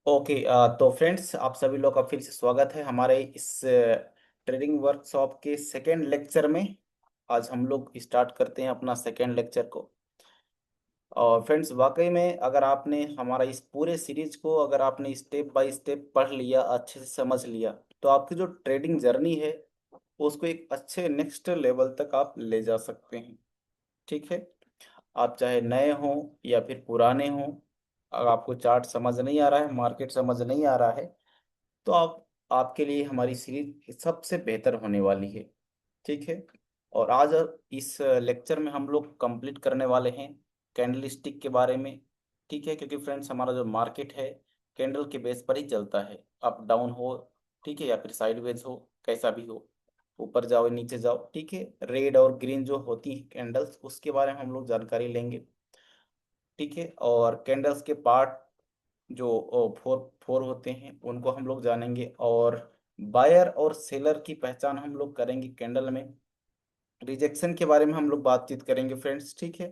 Okay. तो friends, आप सभी लोग का फिर से स्वागत है हमारे इस ट्रेडिंग वर्कशॉप के सेकेंड लेक्चर में। आज हम लोग स्टार्ट करते हैं अपना सेकेंड लेक्चर को। और फ्रेंड्स, वाकई में अगर आपने हमारा इस पूरे सीरीज को अगर आपने स्टेप बाय स्टेप पढ़ लिया, अच्छे से समझ लिया, तो आपकी जो ट्रेडिंग जर्नी है उसको एक अच्छे नेक्स्ट लेवल तक आप ले जा सकते हैं। ठीक है। आप चाहे नए हों या फिर पुराने हों, अगर आपको चार्ट समझ नहीं आ रहा है, मार्केट समझ नहीं आ रहा है, तो आप आपके लिए हमारी सीरीज सबसे बेहतर होने वाली है। ठीक है। और आज इस लेक्चर में हम लोग कंप्लीट करने वाले हैं कैंडल स्टिक के बारे में। ठीक है, क्योंकि फ्रेंड्स हमारा जो मार्केट है कैंडल के बेस पर ही चलता है, अप डाउन हो, ठीक है, या फिर साइडवेज हो, कैसा भी हो, ऊपर जाओ नीचे जाओ। ठीक है। रेड और ग्रीन जो होती हैं कैंडल्स, उसके बारे में हम लोग जानकारी लेंगे। ठीक है। और कैंडल्स के पार्ट जो फोर फोर होते हैं उनको हम लोग जानेंगे, और बायर और सेलर की पहचान हम लोग करेंगे कैंडल में। रिजेक्शन के बारे में हम लोग बातचीत करेंगे फ्रेंड्स। ठीक है,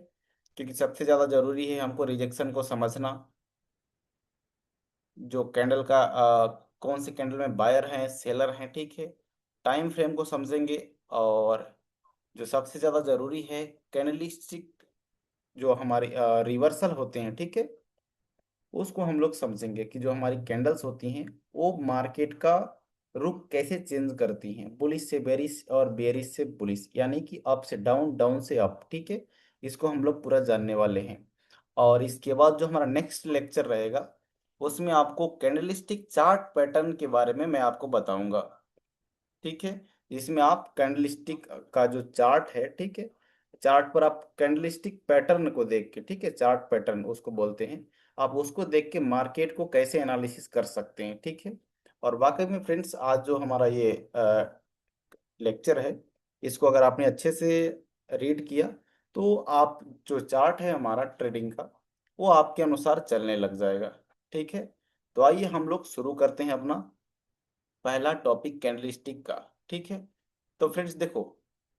क्योंकि सबसे ज़्यादा जरूरी है हमको रिजेक्शन को समझना। जो कैंडल का कौन से कैंडल में बायर हैं, सेलर हैं। ठीक है। टाइम फ्रेम को समझेंगे। और जो सबसे ज़्यादा जरूरी है, कैंडलिस्टिक जो हमारे रिवर्सल होते हैं, ठीक है, उसको हम लोग समझेंगे कि जो हमारी कैंडल्स होती हैं वो मार्केट का रुख कैसे चेंज करती हैं, बुलिश से बेरिश और बेरिश से बुलिश, यानी कि अप से डाउन, डाउन से अप। ठीक है। इसको हम लोग पूरा जानने वाले हैं। और इसके बाद जो हमारा नेक्स्ट लेक्चर रहेगा उसमें आपको कैंडलस्टिक चार्ट पैटर्न के बारे में मैं आपको बताऊंगा। ठीक है। जिसमें आप कैंडलस्टिक का जो चार्ट है, ठीक है, चार्ट पर आप कैंडलस्टिक पैटर्न को देख के, ठीक है, चार्ट पैटर्न उसको बोलते हैं, आप उसको देख के मार्केट को कैसे एनालिसिस कर सकते हैं। ठीक है। और वाकई में फ्रेंड्स, आज जो हमारा ये लेक्चर है, इसको अगर आपने अच्छे से रीड किया तो आप जो चार्ट है हमारा ट्रेडिंग का, वो आपके अनुसार चलने लग जाएगा। ठीक है। तो आइए हम लोग शुरू करते हैं अपना पहला टॉपिक कैंडलस्टिक का। ठीक है। तो फ्रेंड्स देखो,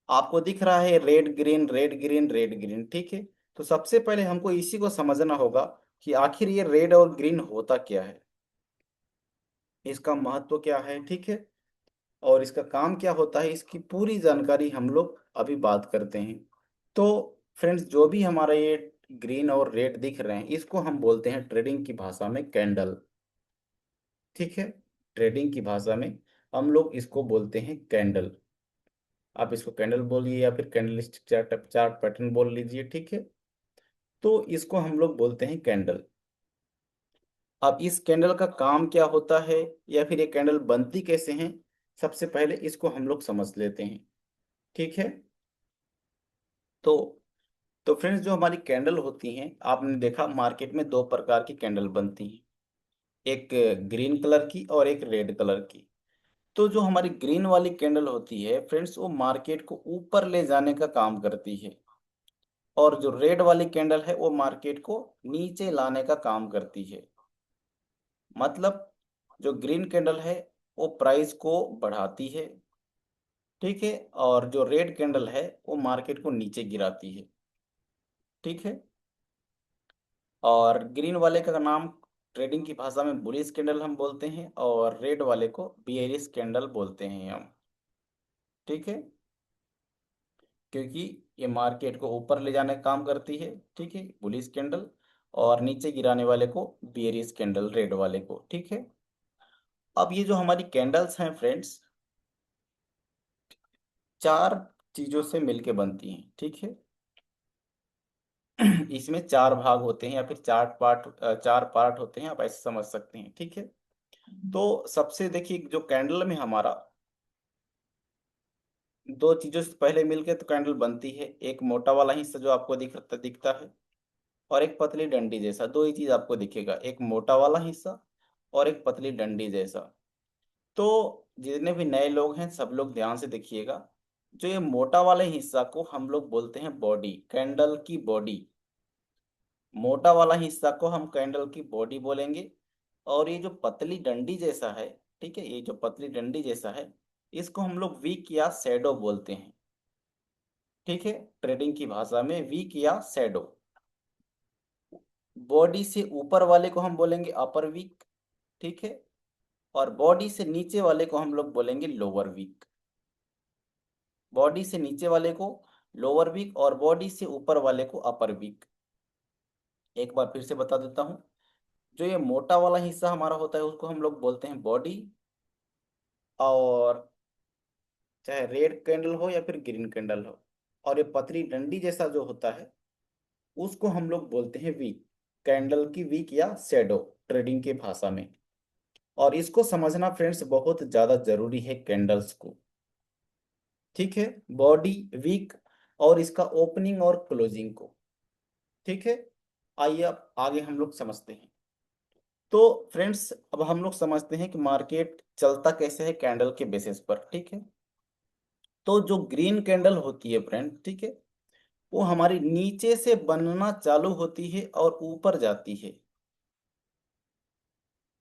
आपको दिख रहा है red green red green red green. ठीक है। तो सबसे पहले हमको इसी को समझना होगा कि आखिर ये रेड और ग्रीन होता क्या है, इसका महत्व क्या है। ठीक है। और इसका काम क्या होता है, इसकी पूरी जानकारी हम लोग अभी बात करते हैं। तो फ्रेंड्स, जो भी हमारा ये ग्रीन और रेड दिख रहे हैं, इसको हम बोलते हैं ट्रेडिंग की भाषा में कैंडल। ठीक है। ट्रेडिंग की भाषा में हम लोग इसको बोलते हैं कैंडल। आप इसको कैंडल बोलिए या फिर कैंडलस्टिक चार्ट चार्ट पैटर्न बोल लीजिए। ठीक है। तो इसको हम लोग बोलते हैं कैंडल। अब इस कैंडल का काम क्या होता है, या फिर ये कैंडल बनती कैसे हैं, सबसे पहले इसको हम लोग समझ लेते हैं। ठीक है। तो तो फ्रेंड्स, जो हमारी कैंडल होती हैं, आपने देखा मार्केट में दो प्रकार की कैंडल बनती हैं, एक ग्रीन कलर की और एक रेड कलर की। तो जो हमारी ग्रीन वाली कैंडल होती है फ्रेंड्स, वो मार्केट को ऊपर ले जाने का काम करती है, और जो रेड वाली कैंडल है वो मार्केट को नीचे लाने का काम करती है। मतलब जो ग्रीन कैंडल है वो प्राइस को बढ़ाती है, ठीक है, और जो रेड कैंडल है वो मार्केट को नीचे गिराती है। ठीक है। और ग्रीन वाले का नाम ट्रेडिंग की भाषा में बुलिश कैंडल हम बोलते हैं, और रेड वाले को बियरिश कैंडल बोलते हैं हम। ठीक है। क्योंकि ये मार्केट को ऊपर ले जाने का काम करती है, ठीक है, बुलिश कैंडल, और नीचे गिराने वाले को बियरिश कैंडल, रेड वाले को। ठीक है। अब ये जो हमारी कैंडल्स हैं फ्रेंड्स, चार चीजों से मिलके बनती हैं। ठीक है। इसमें चार भाग होते हैं या फिर चार पार्ट होते हैं, आप ऐसे समझ सकते हैं। ठीक है। तो सबसे देखिए, जो कैंडल में हमारा दो चीजों से पहले मिलके तो कैंडल बनती है, एक मोटा वाला हिस्सा जो आपको दिखता दिखता है, और एक पतली डंडी जैसा। दो ही चीज आपको दिखेगा, एक मोटा वाला हिस्सा और एक पतली डंडी जैसा। तो जितने भी नए लोग हैं सब लोग ध्यान से देखिएगा। जो ये मोटा वाले हिस्सा को हम लोग बोलते हैं बॉडी, कैंडल की बॉडी। मोटा वाला हिस्सा को हम कैंडल की बॉडी बोलेंगे। और ये जो पतली डंडी जैसा है, ठीक है, ये जो पतली डंडी जैसा है, इसको हम लोग वीक या शैडो बोलते हैं। ठीक है। ट्रेडिंग की भाषा में वीक या शैडो। बॉडी से ऊपर वाले को हम बोलेंगे अपर वीक, ठीक है। और बॉडी से नीचे वाले को हम लोग बोलेंगे लोअर वीक। बॉडी से नीचे वाले को लोअर वीक और बॉडी से ऊपर वाले को अपर वीक। एक बार फिर से बता देता हूँ। जो ये मोटा वाला हिस्सा हमारा होता है उसको हम लोग बोलते हैं बॉडी, और चाहे रेड कैंडल हो या फिर ग्रीन कैंडल हो, और ये पतली डंडी जैसा जो होता है उसको हम लोग बोलते हैं वीक। कैंडल की वीक या शेडो ट्रेडिंग की भाषा में। और इसको समझना फ्रेंड्स बहुत ज्यादा जरूरी है कैंडल्स को। ठीक है। बॉडी, वीक और इसका ओपनिंग और क्लोजिंग को। ठीक है। आइए अब आगे हम लोग समझते हैं। तो फ्रेंड्स अब हम लोग समझते हैं कि मार्केट चलता कैसे है कैंडल के बेसिस पर। ठीक है। तो जो ग्रीन कैंडल होती है फ्रेंड, ठीक है, वो हमारी नीचे से बनना चालू होती है और ऊपर जाती है।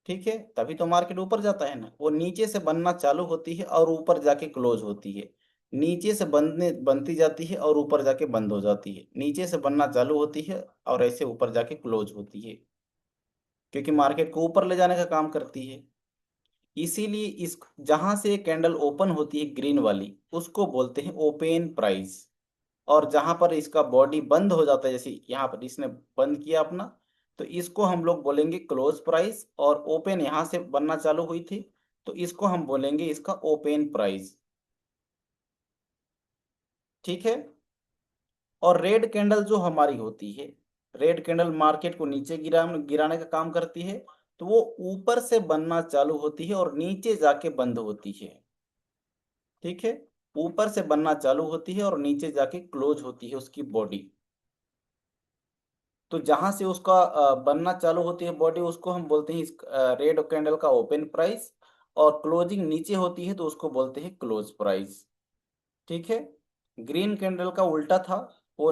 ठीक है। तभी तो मार्केट ऊपर जाता है ना। वो नीचे से बनना चालू होती है और ऊपर जाके क्लोज होती है। नीचे से बनती जाती है और ऊपर जाके बंद हो जाती है। नीचे से बनना चालू होती है और ऐसे ऊपर जाके क्लोज होती है, क्योंकि मार्केट को ऊपर ले जाने का काम करती है। इसीलिए इस जहां से कैंडल ओपन होती है ग्रीन वाली उसको बोलते हैं ओपन प्राइस। और जहां पर इसका बॉडी बंद हो जाता है, जैसे यहाँ पर इसने बंद किया अपना, तो इसको हम लोग बोलेंगे क्लोज प्राइस। और ओपन यहाँ से बनना चालू हुई थी तो इसको हम बोलेंगे इसका ओपन प्राइस। ठीक है। और रेड कैंडल जो हमारी होती है, रेड कैंडल मार्केट को नीचे गिराने का काम करती है। तो वो ऊपर से बनना चालू होती है और नीचे जाके बंद होती है। ठीक है। ऊपर से बनना चालू होती है और नीचे जाके क्लोज होती है उसकी बॉडी। तो जहां से उसका बनना चालू होती है बॉडी उसको हम बोलते हैं इस रेड कैंडल का ओपन प्राइस। और क्लोजिंग नीचे होती है तो उसको बोलते हैं क्लोज प्राइस। ठीक है। ग्रीन कैंडल का उल्टा था। वो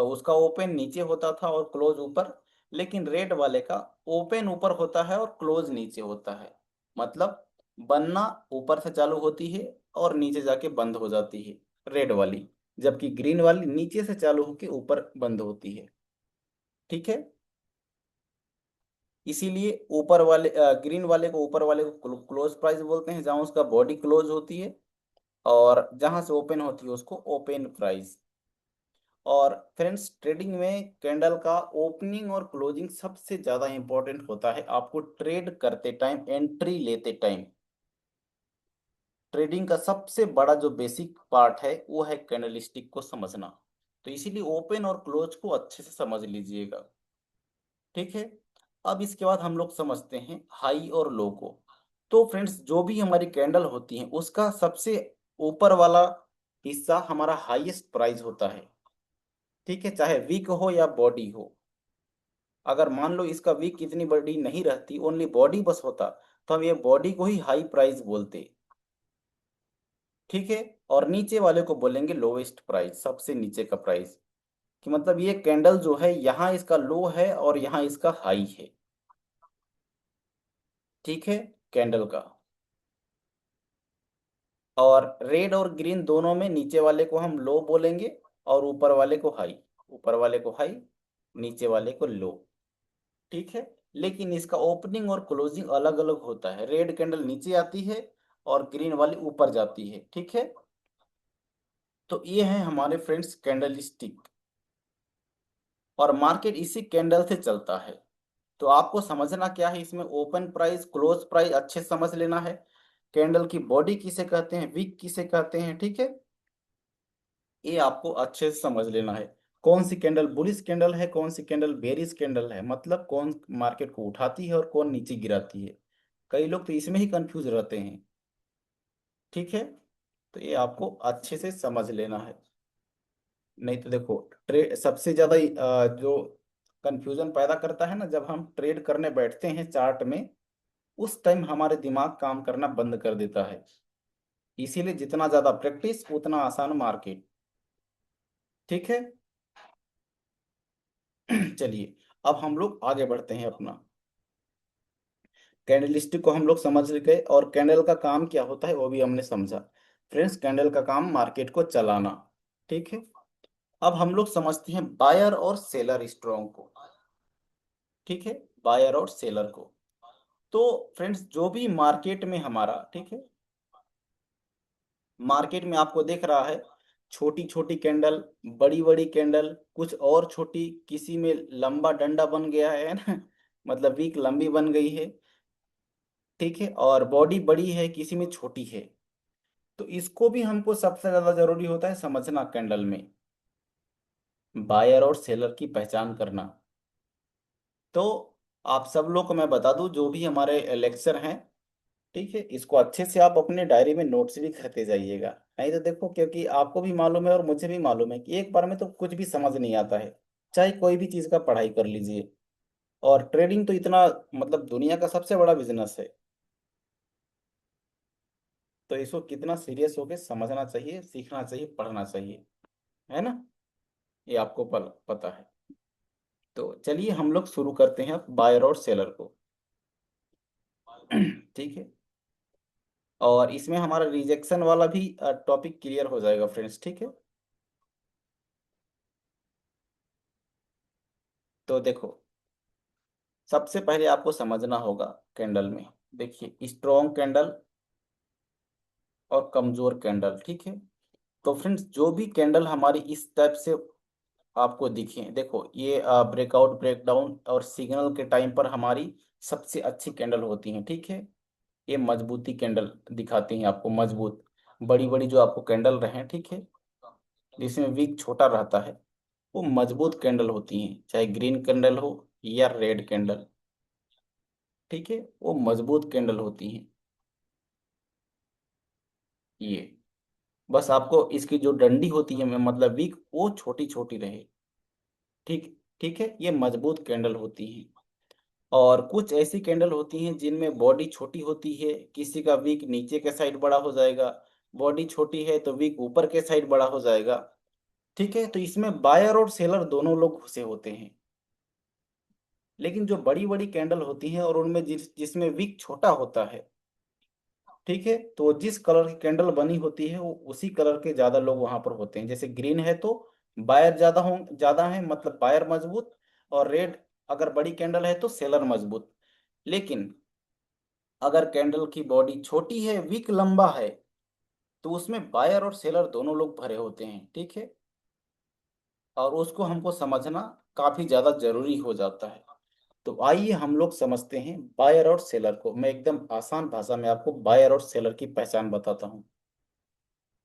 उसका ओपन नीचे होता था और क्लोज ऊपर। लेकिन रेड वाले का ओपन ऊपर होता है और क्लोज नीचे होता है। मतलब बनना ऊपर से चालू होती है और नीचे जाके बंद हो जाती है रेड वाली, जबकि ग्रीन वाली नीचे से चालू होकर ऊपर बंद होती है। ठीक है। इसीलिए ऊपर वाले ग्रीन वाले को ऊपर वाले को क्लोज प्राइस बोलते हैं, जहां उसका बॉडी क्लोज होती है। और जहां से ओपन होती है उसको ओपन प्राइस। और फ्रेंड्स ट्रेडिंग में कैंडल का ओपनिंग और क्लोजिंग सबसे ज्यादा इंपॉर्टेंट होता है आपको ट्रेड करते टाइम, एंट्री लेते टाइम। ट्रेडिंग का सबसे बड़ा जो बेसिक पार्ट है वो है कैंडलस्टिक को समझना। तो इसीलिए ओपन और क्लोज को अच्छे से समझ लीजिएगा। ठीक है। अब इसके बाद हम लोग समझते हैं हाई और लो को। तो फ्रेंड्स जो भी हमारी कैंडल होती है उसका सबसे ऊपर वाला हिस्सा हमारा हाईएस्ट प्राइस होता है। ठीक है। चाहे वीक हो या बॉडी हो। अगर मान लो इसका वीक इतनी बड़ी नहीं रहती, ओनली बॉडी बस होता, तो हम ये बॉडी को ही हाई प्राइस बोलते। ठीक है। और नीचे वाले को बोलेंगे लोवेस्ट प्राइस, सबसे नीचे का प्राइस। कि मतलब ये कैंडल जो है यहाँ इसका लो है और यहाँ इसका हाई है। ठीक है। कैंडल का। और रेड और ग्रीन दोनों में नीचे वाले को हम लो बोलेंगे और ऊपर वाले को हाई। ऊपर वाले को हाई, नीचे वाले को लो। ठीक है। लेकिन इसका ओपनिंग और क्लोजिंग अलग अलग होता है। रेड कैंडल नीचे आती है और ग्रीन वाली ऊपर जाती है। ठीक है। तो ये है हमारे फ्रेंड्स कैंडल स्टिक। और मार्केट इसी कैंडल से चलता है। तो आपको समझना क्या है इसमें, ओपन प्राइस, क्लोज प्राइस अच्छे से समझ लेना है। कैंडल की बॉडी किसे कहते हैं, विक किसे कहते हैं। ठीक है। ये आपको अच्छे से समझ लेना है। कौन सी कैंडल बुलिश कैंडल है, कौन सी कैंडल बेरिश कैंडल है, मतलब कौन मार्केट को उठाती है और कौन नीचे गिराती है। कई लोग तो इसमें ही कंफ्यूज रहते हैं। ठीक है। तो ये आपको अच्छे से समझ लेना है। नहीं तो देखो, ट्रेड सबसे ज्यादा जो कंफ्यूजन पैदा करता है ना, जब हम ट्रेड करने बैठते हैं चार्ट में, उस टाइम हमारे दिमाग काम करना बंद कर देता है। इसीलिए जितना ज्यादा प्रैक्टिस उतना आसान मार्केट। ठीक है। चलिए अब हम लोग आगे बढ़ते हैं अपना। कैंडलस्टिक को हम लोग समझ गए और कैंडल का काम क्या होता है वो भी हमने समझा। फ्रेंड्स कैंडल का काम मार्केट को चलाना। ठीक है। अब हम लोग समझते हैं बायर और सेलर स्ट्रॉन्ग को। ठीक है। बायर और सेलर को। तो फ्रेंड्स जो भी मार्केट में हमारा, ठीक है, मार्केट में आपको दिख रहा है छोटी छोटी कैंडल, बड़ी बड़ी कैंडल, कुछ और छोटी, किसी में लंबा डंडा बन गया है ना, मतलब वीक लंबी बन गई है, ठीक है, और बॉडी बड़ी है, किसी में छोटी है। तो इसको भी हमको सबसे ज्यादा जरूरी होता है समझना कैंडल में, बायर और सेलर की पहचान करना। तो आप सब लोग को मैं बता दूं, जो भी हमारे लेक्चर हैं, ठीक है, इसको अच्छे से आप अपने डायरी में नोट्स भी करते जाइएगा। नहीं तो देखो, क्योंकि आपको भी मालूम है और मुझे भी मालूम है कि एक बार में तो कुछ भी समझ नहीं आता है, चाहे कोई भी चीज़ का पढ़ाई कर लीजिए। और ट्रेडिंग तो इतना, मतलब दुनिया का सबसे बड़ा बिजनेस है, तो इसको कितना सीरियस होकर समझना चाहिए, सीखना चाहिए, पढ़ना चाहिए, है ना, ये आपको पता है। तो चलिए हम लोग शुरू करते हैं अब बायर और सेलर को। ठीक है, और इसमें हमारा रिजेक्शन वाला भी टॉपिक क्लियर हो जाएगा फ्रेंड्स, ठीक है। तो देखो, सबसे पहले आपको समझना होगा कैंडल में, देखिए स्ट्रॉन्ग कैंडल और कमजोर कैंडल, ठीक है। तो फ्रेंड्स जो भी कैंडल हमारी इस टाइप से आपको दिखे, देखो ये ब्रेकआउट, ब्रेकडाउन और सिग्नल के टाइम पर हमारी सबसे अच्छी कैंडल होती हैं, ठीक है। ये मजबूती कैंडल दिखाती हैं आपको, मजबूत बड़ी बड़ी जो आपको कैंडल रहे, ठीक है, जिसमें वीक छोटा रहता है, वो मजबूत कैंडल होती हैं, चाहे ग्रीन कैंडल हो या रेड कैंडल, ठीक है, वो मजबूत कैंडल होती हैं। ये बस आपको इसकी जो डंडी होती है, मतलब वीक, वो छोटी छोटी रहे, ठीक, ठीक है, ये मजबूत कैंडल होती हैं। और कुछ ऐसी कैंडल होती हैं जिनमें बॉडी छोटी होती है, किसी का वीक नीचे के साइड बड़ा हो जाएगा, बॉडी छोटी है तो वीक ऊपर के साइड बड़ा हो जाएगा, ठीक है। तो इसमें बायर और सेलर दोनों लोग घुसे होते हैं। लेकिन जो बड़ी बड़ी कैंडल होती हैं और उनमें जिसमें विक छोटा होता है, ठीक है, तो जिस कलर की कैंडल बनी होती है वो उसी कलर के ज्यादा लोग वहां पर होते हैं। जैसे ग्रीन है तो बायर ज्यादा है, मतलब बायर मजबूत, और रेड अगर बड़ी कैंडल है तो सेलर मजबूत। लेकिन अगर कैंडल की बॉडी छोटी है, विक लंबा है, तो उसमें बायर और सेलर दोनों लोग भरे होते हैं, ठीक है। और उसको हमको समझना काफी ज्यादा जरूरी हो जाता है। तो आइए हम लोग समझते हैं बायर और सेलर को। मैं एकदम आसान भाषा में आपको बायर और सेलर की पहचान बताता हूँ,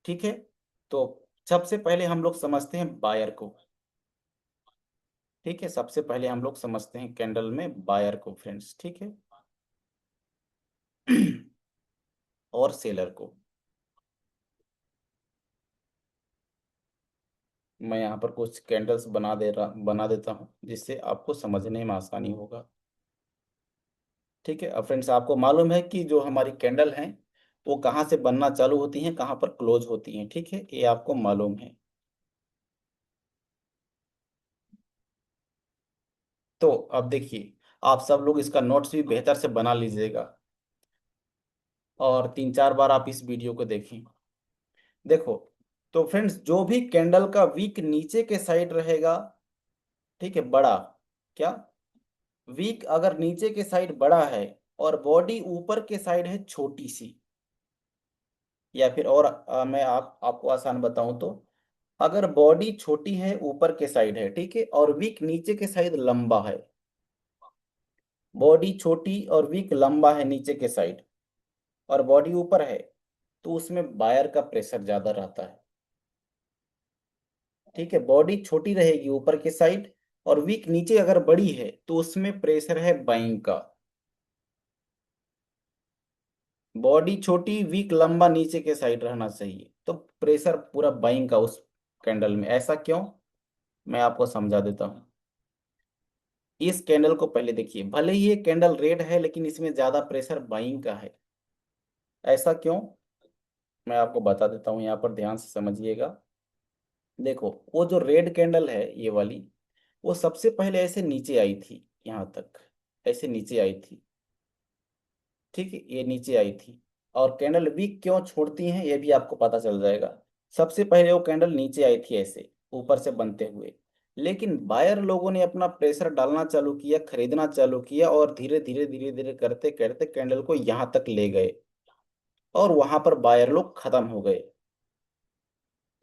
ठीक है। तो सबसे पहले हम लोग समझते हैं बायर को, ठीक है, सबसे पहले हम लोग समझते हैं कैंडल में बायर को फ्रेंड्स, ठीक है। और सेलर को मैं यहाँ पर कुछ कैंडल्स बना देता हूँ जिससे आपको समझने में आसानी होगा, ठीक है। अब फ्रेंड्स आपको मालूम है कि जो हमारी कैंडल हैं वो कहाँ से बनना चालू होती हैं, कहाँ पर क्लोज होती हैं, ठीक है, ये आपको मालूम है। तो अब देखिए, आप सब लोग इसका नोट्स भी बेहतर से बना लीजिएगा और 3 4 बार आप इस वीडियो को देखें। देखो, तो फ्रेंड्स जो भी कैंडल का वीक नीचे के साइड रहेगा, ठीक है, बड़ा, क्या, वीक अगर नीचे के साइड बड़ा है और बॉडी ऊपर के साइड है छोटी सी, या फिर और मैं आपको आसान बताऊं तो, अगर बॉडी छोटी है ऊपर के साइड है, ठीक है, और वीक नीचे के साइड लंबा है, बॉडी छोटी और वीक लंबा है नीचे के साइड, और बॉडी ऊपर है, तो उसमें बायर का प्रेशर ज्यादा रहता है, ठीक है। बॉडी छोटी रहेगी ऊपर के साइड और वीक नीचे अगर बड़ी है तो उसमें प्रेशर है बाइंग का। बॉडी छोटी, वीक लंबा, नीचे के साइड रहना चाहिए, तो प्रेशर पूरा बाइंग का उस कैंडल में। ऐसा क्यों, मैं आपको समझा देता हूँ। इस कैंडल को पहले देखिए, भले ही ये कैंडल रेड है लेकिन इसमें ज्यादा प्रेशर बाइंग का है। ऐसा क्यों, मैं आपको बता देता हूँ, यहाँ पर ध्यान से समझिएगा। देखो, वो जो रेड कैंडल है ये वाली, वो सबसे पहले ऐसे नीचे आई थी, यहाँ तक ऐसे नीचे आई थी, ठीक है, ये नीचे आई थी। और कैंडल वीक क्यों छोड़ती हैं ये भी आपको पता चल जाएगा। सबसे पहले वो कैंडल नीचे आई थी ऐसे ऊपर से बनते हुए, लेकिन बायर लोगों ने अपना प्रेशर डालना चालू किया, खरीदना चालू किया, और धीरे धीरे धीरे धीरे करते करते कैंडल को यहां तक ले गए, और वहां पर बायर लोग खत्म हो गए।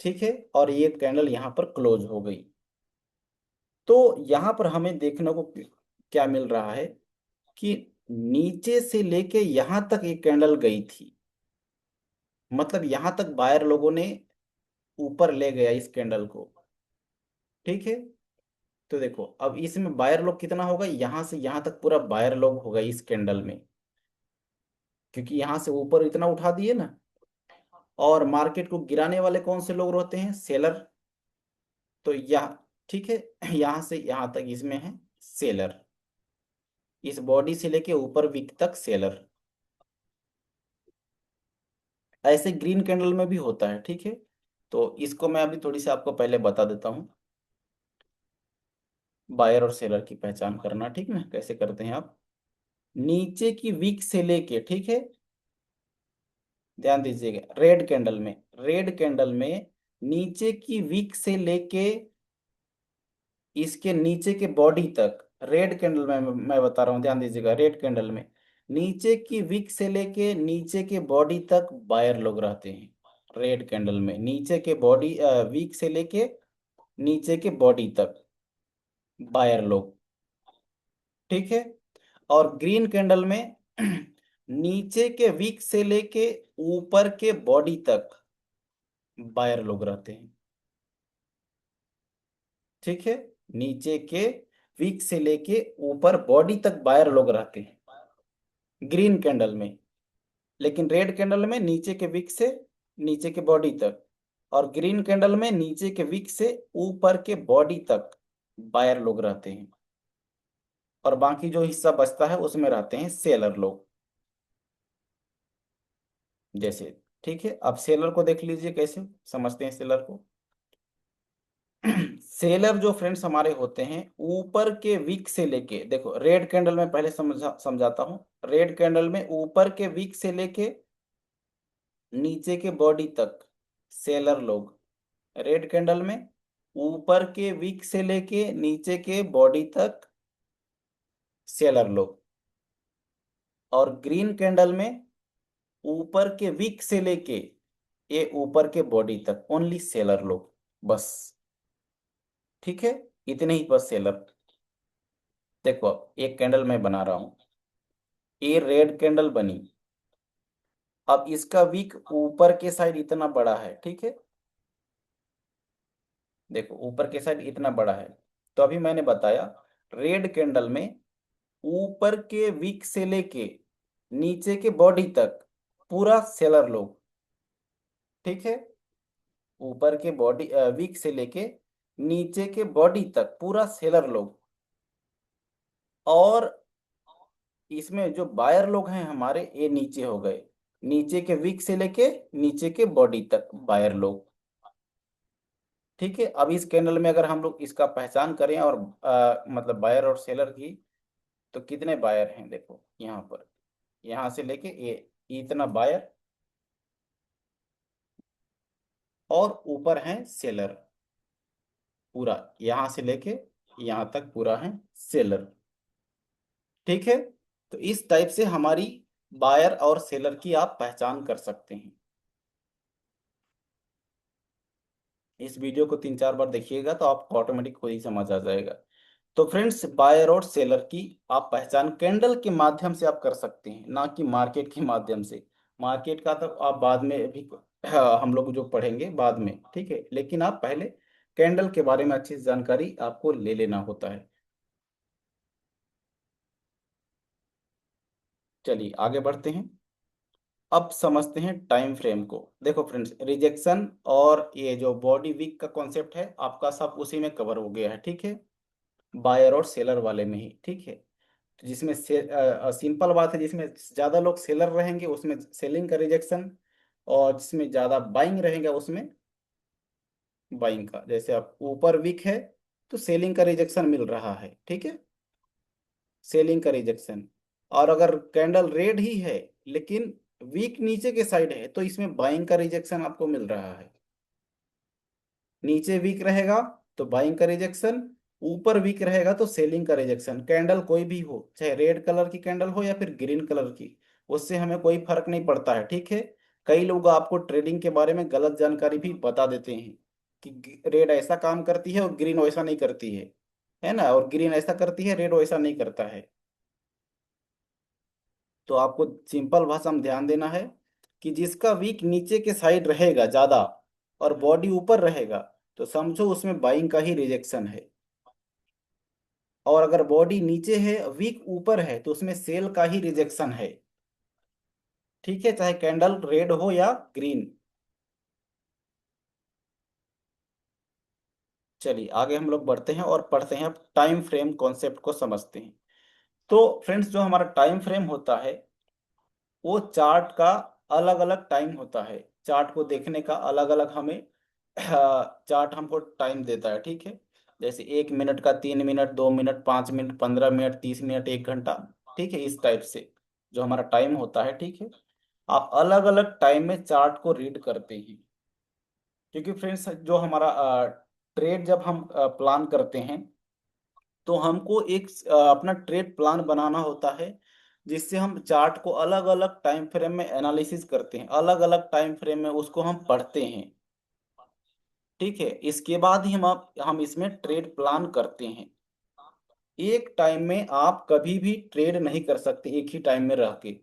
ठीक है, और ये कैंडल यहां पर क्लोज हो गई। तो यहां पर हमें देखने को क्या मिल रहा है कि नीचे से लेके यहां तक एक कैंडल गई थी, मतलब यहां तक बायर लोगों ने ऊपर ले गया इस कैंडल को। ठीक है, तो देखो अब इसमें बायर लोग कितना होगा, यहां से यहां तक पूरा बायर लोग होगा इस कैंडल में, क्योंकि यहां से ऊपर इतना उठा दिए ना। और मार्केट को गिराने वाले कौन से लोग रहते हैं, सेलर। तो यह ठीक है, यहां से यहां तक इसमें है सेलर, इस बॉडी से लेके ऊपर विक तक सेलर। ऐसे ग्रीन कैंडल में भी होता है। ठीक है, तो इसको मैं अभी थोड़ी सी आपको पहले बता देता हूँ, बायर और सेलर की पहचान करना। ठीक ना, कैसे करते हैं आप, नीचे की विक से लेके, ठीक है, ध्यान दीजिएगा, रेड कैंडल में नीचे की विक से लेके इसके नीचे के बॉडी तक, रेड कैंडल में मैं बता रहा हूँ, ध्यान दीजिएगा, रेड कैंडल में नीचे की विक से लेके नीचे के बॉडी तक बायर लोग रहते हैं। रेड कैंडल में नीचे के बॉडी विक से लेके नीचे के बॉडी तक बायर लोग। ठीक है, और ग्रीन कैंडल में नीचे के विक से लेके ऊपर के बॉडी तक बायर लोग रहते हैं। ठीक है, नीचे के विक से लेके ऊपर बॉडी तक बायर लोग रहते हैं ग्रीन कैंडल में। लेकिन रेड कैंडल में नीचे के विक से नीचे के बॉडी तक, और ग्रीन कैंडल में नीचे के विक से ऊपर के बॉडी तक बायर लोग रहते हैं, और बाकी जो हिस्सा बचता है उसमें रहते हैं सेलर लोग जैसे। ठीक है, अब सेलर को देख लीजिए कैसे समझते हैं सेलर को। सेलर जो फ्रेंड्स हमारे होते हैं, ऊपर के विक से लेके, देखो रेड कैंडल में पहले समझाता हूं। रेड कैंडल में ऊपर के विक से लेके नीचे के बॉडी तक सेलर लोग, रेड कैंडल में ऊपर के विक से लेके नीचे के बॉडी तक सेलर लोग, और ग्रीन कैंडल में ऊपर के विक से लेके ये ऊपर के बॉडी तक ओनली सेलर लोग, बस। ठीक है, इतने ही बस सेलर। देखो अब एक कैंडल मैं बना रहा हूं, ये रेड कैंडल बनी। अब इसका विक ऊपर के साइड इतना बड़ा है, ठीक है, देखो ऊपर के साइड इतना बड़ा है। तो अभी मैंने बताया, रेड कैंडल में ऊपर के विक से लेके नीचे के बॉडी तक पूरा सेलर लोग। ठीक है, ऊपर के बॉडी विक से लेके नीचे के बॉडी तक पूरा सेलर लोग, और इसमें जो बायर लोग हैं हमारे, ये नीचे हो गए, नीचे के विक से लेके नीचे के बॉडी तक बायर लोग। ठीक है, अब इस कैंडल में अगर हम लोग इसका पहचान करें, और मतलब बायर और सेलर की, तो कितने बायर हैं देखो यहाँ पर, यहाँ से लेके ये इतना बायर, और ऊपर है सेलर पूरा, यहाँ से लेके यहाँ तक पूरा है सेलर। ठीक है, तो इस टाइप से हमारी बायर और सेलर की आप पहचान कर सकते हैं। इस वीडियो को 3-4 बार देखिएगा तो आपको ऑटोमेटिक खुद ही समझ आ जाएगा। तो फ्रेंड्स, बायर और सेलर की आप पहचान कैंडल के माध्यम से आप कर सकते हैं, ना कि मार्केट के माध्यम से। मार्केट का तो आप बाद में भी हम लोग जो पढ़ेंगे बाद में, ठीक है, लेकिन आप पहले कैंडल के बारे में अच्छी जानकारी आपको ले लेना होता है। चलिए आगे बढ़ते हैं। अब समझते हैं टाइम फ्रेम को। देखो फ्रेंड्स, रिजेक्शन और ये जो बॉडी वीक का कॉन्सेप्ट है आपका, सब उसी में कवर हो गया है। ठीक है, बायर और सेलर वाले में ही। ठीक है, तो जिसमें सिंपल बात है, जिसमें ज्यादा लोग सेलर रहेंगे उसमें सेलिंग का रिजेक्शन, और जिसमें ज्यादा बाइंग रहेगा उसमें बाइंग का। जैसे आप ऊपर वीक है तो सेलिंग का रिजेक्शन मिल रहा है, ठीक है, सेलिंग का रिजेक्शन। और अगर कैंडल रेड ही है लेकिन वीक नीचे के साइड है, तो इसमें बाइंग का रिजेक्शन आपको मिल रहा है। नीचे वीक रहेगा तो बाइंग का रिजेक्शन, ऊपर वीक रहेगा तो सेलिंग का रिजेक्शन। कैंडल कोई भी हो, चाहे रेड कलर की कैंडल हो या फिर ग्रीन कलर की, उससे हमें कोई फर्क नहीं पड़ता है, ठीक है। कई लोग आपको ट्रेडिंग के बारे में गलत जानकारी भी बता देते हैं कि रेड ऐसा काम करती है और ग्रीन वैसा नहीं करती है ना, और ग्रीन ऐसा करती है, रेड वैसा नहीं करता है। तो आपको सिंपल भाषा में ध्यान देना है कि जिसका वीक नीचे के साइड रहेगा ज्यादा और बॉडी ऊपर रहेगा, तो समझो उसमें बाइंग का ही रिजेक्शन है। और अगर बॉडी नीचे है, वीक ऊपर है, तो उसमें सेल का ही रिजेक्शन है, ठीक है, चाहे कैंडल रेड हो या ग्रीन। चलिए आगे हम लोग बढ़ते हैं और पढ़ते हैं, अब टाइम फ्रेम कॉन्सेप्ट को समझते हैं। तो फ्रेंड्स, जो हमारा टाइम फ्रेम होता है वो चार्ट का अलग अलग टाइम होता है। चार्ट को देखने का अलग अलग हमें चार्ट हमको टाइम देता है, ठीक है। जैसे 1 मिनट का, 3 minute, 2 minute, 5 minute, 15 minute, 30 minute, 1 घंटा, ठीक है, इस टाइप से जो हमारा टाइम होता है, ठीक है। आप अलग अलग टाइम में चार्ट को रीड करते हैं, क्योंकि फ्रेंड्स जो हमारा ट्रेड जब हम प्लान करते हैं, तो हमको एक अपना ट्रेड प्लान बनाना होता है, जिससे हम चार्ट को अलग अलग टाइम फ्रेम में एनालिसिस करते हैं, अलग अलग टाइम फ्रेम में उसको हम पढ़ते हैं, ठीक है। इसके बाद ही हम इसमें ट्रेड प्लान करते हैं। एक टाइम में आप कभी भी ट्रेड नहीं कर सकते एक ही टाइम में रह के।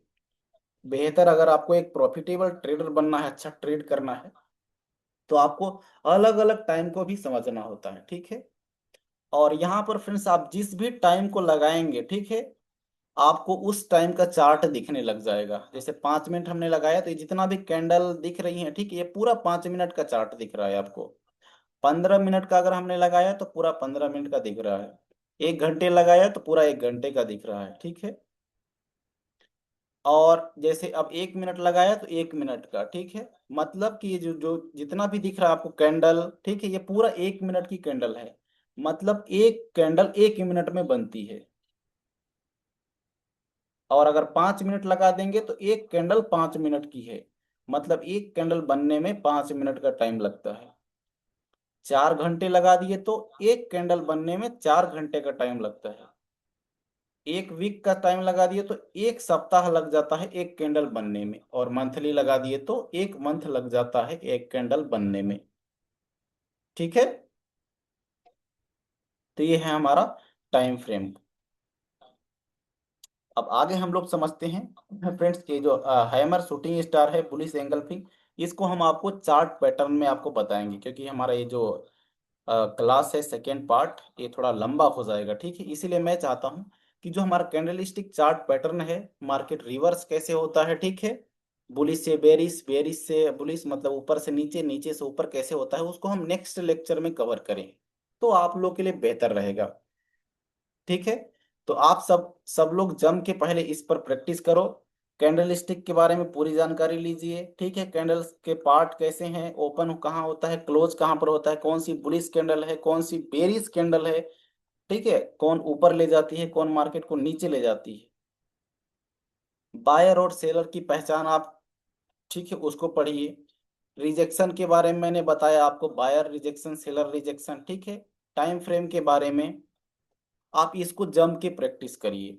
बेहतर, अगर आपको एक प्रॉफिटेबल ट्रेडर बनना है, अच्छा ट्रेड करना है, तो आपको अलग अलग टाइम को भी समझना होता है, ठीक है। और यहाँ पर फ्रेंड्स आप जिस भी टाइम को लगाएंगे, ठीक है, आपको उस टाइम का चार्ट दिखने लग जाएगा। जैसे 5 मिनट हमने लगाया, तो ये जितना भी कैंडल दिख रही है, ठीक है, ये पूरा 5 मिनट का चार्ट दिख रहा है आपको। 15 मिनट का अगर हमने लगाया तो पूरा 15 मिनट का दिख रहा है। 1 घंटे लगाया तो पूरा 1 घंटे का दिख रहा है, ठीक है। और जैसे अब 1 मिनट लगाया तो 1 मिनट का, ठीक है। मतलब कि ये जो जो जितना भी दिख रहा है आपको कैंडल, ठीक है, ये पूरा 1 मिनट की कैंडल है। मतलब एक कैंडल 1 मिनट में बनती है। और अगर 5 मिनट लगा देंगे तो एक कैंडल 5 मिनट की है। मतलब एक कैंडल बनने में 5 मिनट का टाइम लगता है। 4 घंटे लगा दिए तो एक कैंडल बनने में 4 घंटे का टाइम लगता है। एक वीक का टाइम लगा दिए तो एक सप्ताह लग जाता है एक कैंडल बनने में। और मंथली लगा दिए तो एक मंथ लग जाता है एक कैंडल बनने में, ठीक है। तो ये है हमारा टाइम फ्रेम। अब आगे हम लोग समझते हैं फ्रेंड्स, ये जो हैमर शूटिंग स्टार है, बुलिश एंगल्फिंग, इसको हम आपको चार्ट पैटर्न में आपको बताएंगे, क्योंकि हमारा ये जो क्लास है सेकेंड पार्ट, ये थोड़ा लंबा हो जाएगा, ठीक है। इसीलिए मैं चाहता हूँ कि जो हमारा कैंडलस्टिक चार्ट पैटर्न है, मार्केट रिवर्स कैसे होता है, ठीक है, बुलिश से बेरिश, बेरिश से बुलिश, मतलब ऊपर से नीचे, नीचे से ऊपर कैसे होता है, उसको हम नेक्स्ट लेक्चर में कवर करें, तो आप लोग के लिए बेहतर रहेगा, ठीक है। तो आप सब लोग जम के पहले इस पर प्रैक्टिस करो। कैंडल स्टिक के बारे में पूरी जानकारी लीजिए, ठीक है। कैंडल्स के पार्ट कैसे हैं, ओपन कहाँ होता है, क्लोज कहाँ पर होता है, कौन सी बुलिश कैंडल है, कौन सी बेरिश कैंडल है, ठीक है, कौन ऊपर ले जाती है, कौन मार्केट को नीचे ले जाती है। बायर और सेलर की पहचान आप, ठीक है, उसको पढ़िए। रिजेक्शन के बारे में मैंने बताया आपको, बायर रिजेक्शन, सेलर रिजेक्शन, ठीक है। टाइम फ्रेम के बारे में आप इसको जम के प्रैक्टिस करिए,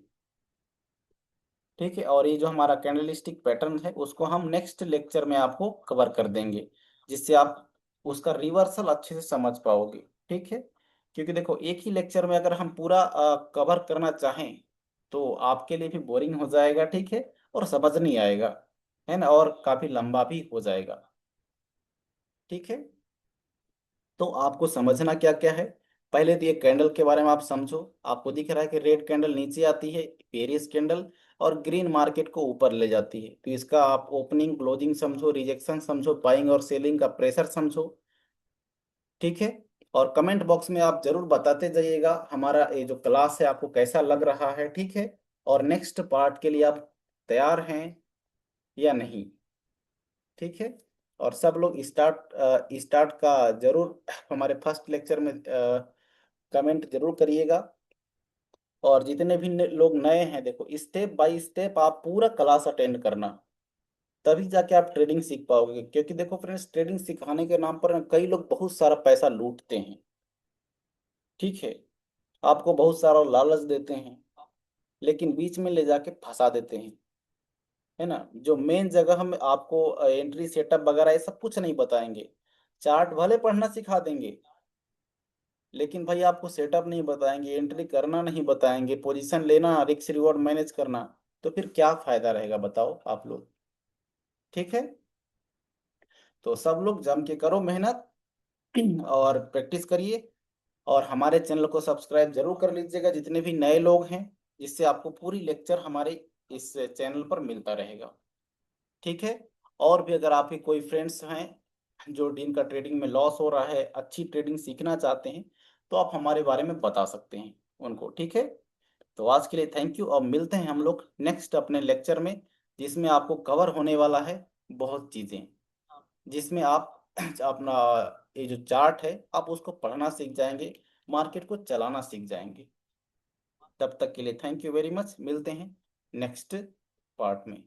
ठीक है। और ये जो हमारा कैंडलस्टिक पैटर्न है, उसको हम नेक्स्ट लेक्चर में आपको कवर कर देंगे, जिससे आप उसका रिवर्सल अच्छे से समझ पाओगे, ठीक है। क्योंकि देखो, एक ही लेक्चर में अगर हम पूरा कवर करना चाहें तो आपके लिए भी बोरिंग हो जाएगा, ठीक है, और समझ नहीं आएगा, है ना, और काफी लंबा भी हो जाएगा, ठीक है। तो आपको समझना क्या क्या है, पहले तो ये कैंडल के बारे में आप समझो। आपको दिख रहा है कि रेड कैंडल नीचे आती है, बेरिश कैंडल, और ग्रीन मार्केट को ऊपर ले जाती है। तो इसका आप ओपनिंग क्लोजिंग समझो, रिजेक्शन समझो, बाइंग और सेलिंग का प्रेशर समझो, ठीक है। और कमेंट बॉक्स में आप जरूर बताते जाइएगा हमारा ये जो क्लास है आपको कैसा लग रहा है, ठीक है। और नेक्स्ट पार्ट के लिए आप तैयार हैं या नहीं, ठीक है। और सब लोग स्टार्ट का जरूर हमारे फर्स्ट लेक्चर में कमेंट जरूर करिएगा। और जितने भी लोग नए हैं, देखो स्टेप बाय स्टेप आप पूरा क्लास अटेंड करना, तभी जाके आप ट्रेडिंग सीख पाओगे। क्योंकि देखो फ्रेंड्स, ट्रेडिंग सिखाने के नाम पर ना कई लोग बहुत सारा पैसा लूटते हैं, ठीक है। आपको बहुत सारा लालच देते हैं, लेकिन बीच में ले जाके फंसा देते हैं, है ना। जो मेन जगह हम आपको एंट्री सेटअप वगैरह ये सब कुछ नहीं बताएंगे। चार्ट भले पढ़ना सिखा देंगे, लेकिन भाई आपको सेटअप नहीं बताएंगे, एंट्री करना नहीं बताएंगे, पोजीशन लेना, रिस्क रिवॉर्ड मैनेज करना, तो फिर क्या फायदा रहेगा बताओ आप लोग। ठीक है, तो सब लोग जम के करो मेहनत और प्रैक्टिस करिए, और हमारे चैनल को सब्सक्राइब जरूर कर लीजिएगा जितने भी नए लोग हैं, जिससे आपको पूरी लेक्चर हमारे इस चैनल पर मिलता रहेगा। ठीक है, और भी अगर आपके कोई फ्रेंड्स हैं जो जिनका ट्रेडिंग में लॉस हो रहा है, अच्छी ट्रेडिंग सीखना चाहते हैं, तो आप हमारे बारे में बता सकते हैं उनको। ठीक है, तो आज के लिए थैंक यू, और मिलते हैं हम लोग नेक्स्ट अपने लेक्चर में, जिसमें आपको कवर होने वाला है बहुत चीज़ें, जिसमें आप अपना ये जो चार्ट है आप उसको पढ़ना सीख जाएंगे, मार्केट को चलाना सीख जाएंगे। तब तक के लिए थैंक यू वेरी मच, मिलते हैं नेक्स्ट पार्ट में।